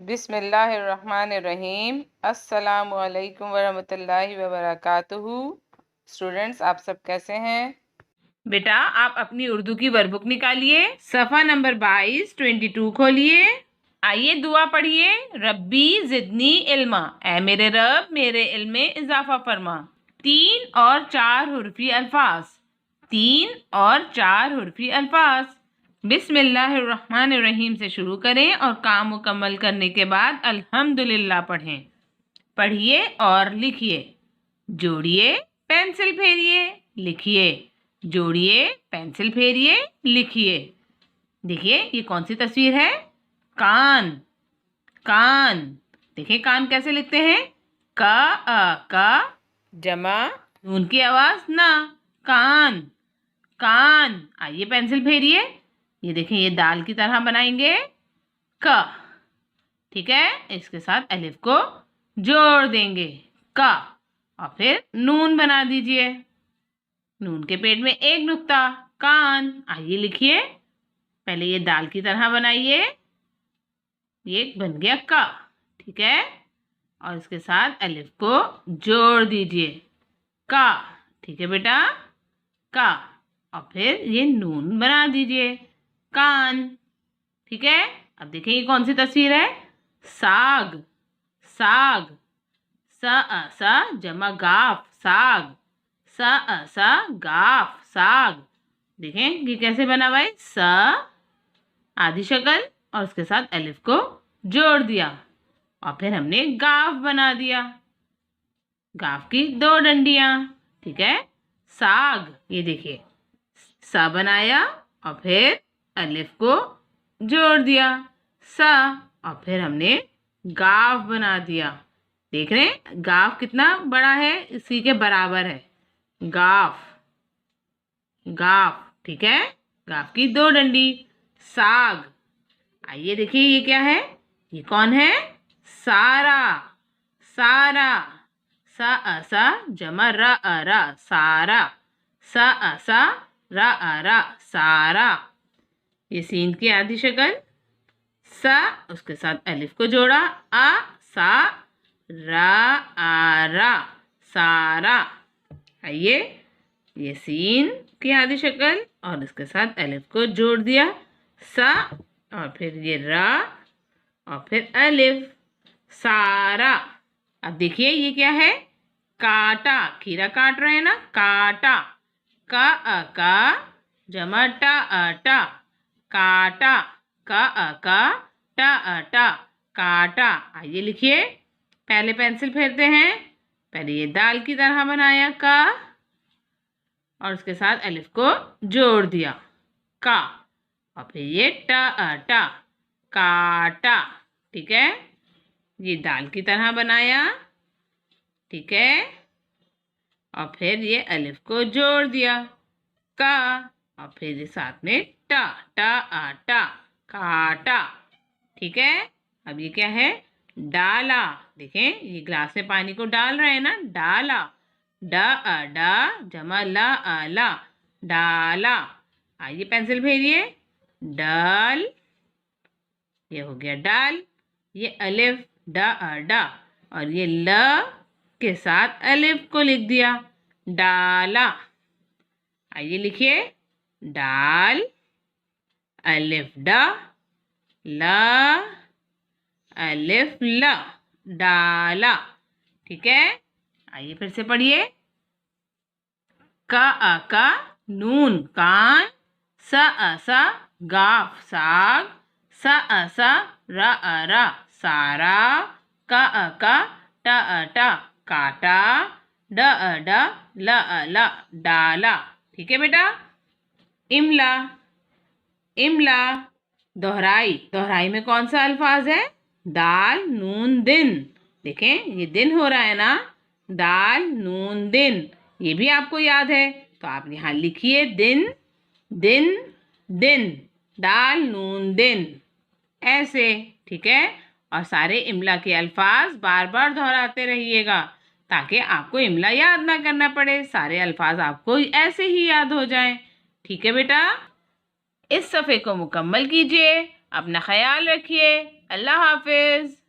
बिस्मिल्लाहिर्रहमानिर्रहीम। अस्सलामु अलैकुम वरहमतुल्लाहि वबरकातुहू। स्टूडेंट्स, आप सब कैसे हैं? बेटा, आप अपनी उर्दू की वर्कबुक निकालिए, सफ़ा नंबर 22 खोलिए। आइए दुआ पढ़िए। रब्बी जिदनी इल्मा, ऐ मेरे रब मेरे इल्म में इजाफा फरमा। 3 और 4 हुर्फी अल्फाज, 3 और 4 हुर्फी अल्फाज। बिस्मिल्लाहिर्रहमानिर्रहीम से शुरू करें और काम मुकम्मल करने के बाद अल्हम्दुलिल्लाह पढ़ें। पढ़िए और लिखिए। जोड़िए, पेंसिल फेरिए, लिखिए। जोड़िए, पेंसिल फेरिए, लिखिए। देखिए, ये कौन सी तस्वीर है? कान। कान। देखिए कान कैसे लिखते हैं? का जमा नून की आवाज ना, कान। कान। आइए पेंसिल फेरिए। ये देखें, ये दाल की तरह बनाएंगे। क। ठीक है, इसके साथ अलिफ को जोड़ देंगे, का। और फिर नून बना दीजिए। नून के पेट में एक नुक्ता, कान। आइए लिखिए। पहले ये दाल की तरह बनाइए, ये बन गया का। ठीक है, और इसके साथ अलिफ को जोड़ दीजिए, का। ठीक है बेटा, का। और फिर ये नून बना दीजिए, कान। ठीक है, अब देखिए ये कौन सी तस्वीर है? साग। साग। सा जमा गाफ, साग। सा गाफ, साग। देखें ये कैसे बना हुआ है? सा आधी शक्ल और उसके साथ अलिफ को जोड़ दिया और फिर हमने गाफ बना दिया। गाफ की 2 डंडियां। ठीक है, साग। ये देखिए, सा बनाया और फिर अलिफ को जोड़ दिया, सा। और फिर हमने गाफ बना दिया। देख रहे हैं गाफ कितना बड़ा है, इसी के बराबर है, गाफ। गाफ। ठीक है, गाफ की 2 डंडी, साग। आइए देखिए ये क्या है? ये कौन है? सारा। सारा। सा जमा रा, सारा। सा रा, सारा। ये सीन की आधी शक्ल, सा उसके साथ अलिफ को जोड़ा, सा रा, सारा। आइए, ये सीन की आधी शक्ल और इसके साथ अलिफ को जोड़ दिया, सा। और फिर ये रा और फिर अलिफ, सारा। अब देखिए ये क्या है? काटा। खीरा काट रहे हैं ना, काटा। का जमा टा, काटा। टा, काटा। आइए लिखिए। पहले पेंसिल फेरते हैं। पहले ये दाल की तरह बनाया, का, और उसके साथ अलिफ को जोड़ दिया, का। और फिर ये टा, काटा। ठीक है, ये दाल की तरह बनाया। ठीक है, और फिर ये अलिफ को जोड़ दिया, का। और फिर ये साथ में टा, काटा। ठीक है, अब ये क्या है? डाला। देखें ये ग्लास में पानी को डाल रहे हैं ना, डाला। डा जमा ला, डाला। आइए पेंसिल फेरिए। डाल, ये हो गया डाल। ये अलिफ डा और ये ल के साथ अलिफ को लिख दिया, डाला। आइए लिखिए। डाल, अलिफ डा, ला, अलिफ ला, डाला। ठीक है, आइए फिर से पढ़िए। का नून, कान। सा गाफ, साग। सा रा, सारा। का टा, काटा। ला, डाला। ठीक है बेटा। इमला। इमला दोहराई। दोहराई में कौन सा अल्फाज है? दाल नून दिन। देखें ये दिन हो रहा है ना, दाल नून दिन। ये भी आपको याद है तो आप यहाँ लिखिए दिन, दिन, दिन, दाल नून दिन, ऐसे। ठीक है, और सारे इमला के अल्फाज बार बार दोहराते रहिएगा ताकि आपको इमला याद ना करना पड़े, सारे अल्फाज आपको ऐसे ही याद हो जाएं। ठीक है बेटा, इस सफ़े को मुकम्मल कीजिए। अपना ख्याल रखिए। अल्लाह हाफिज़।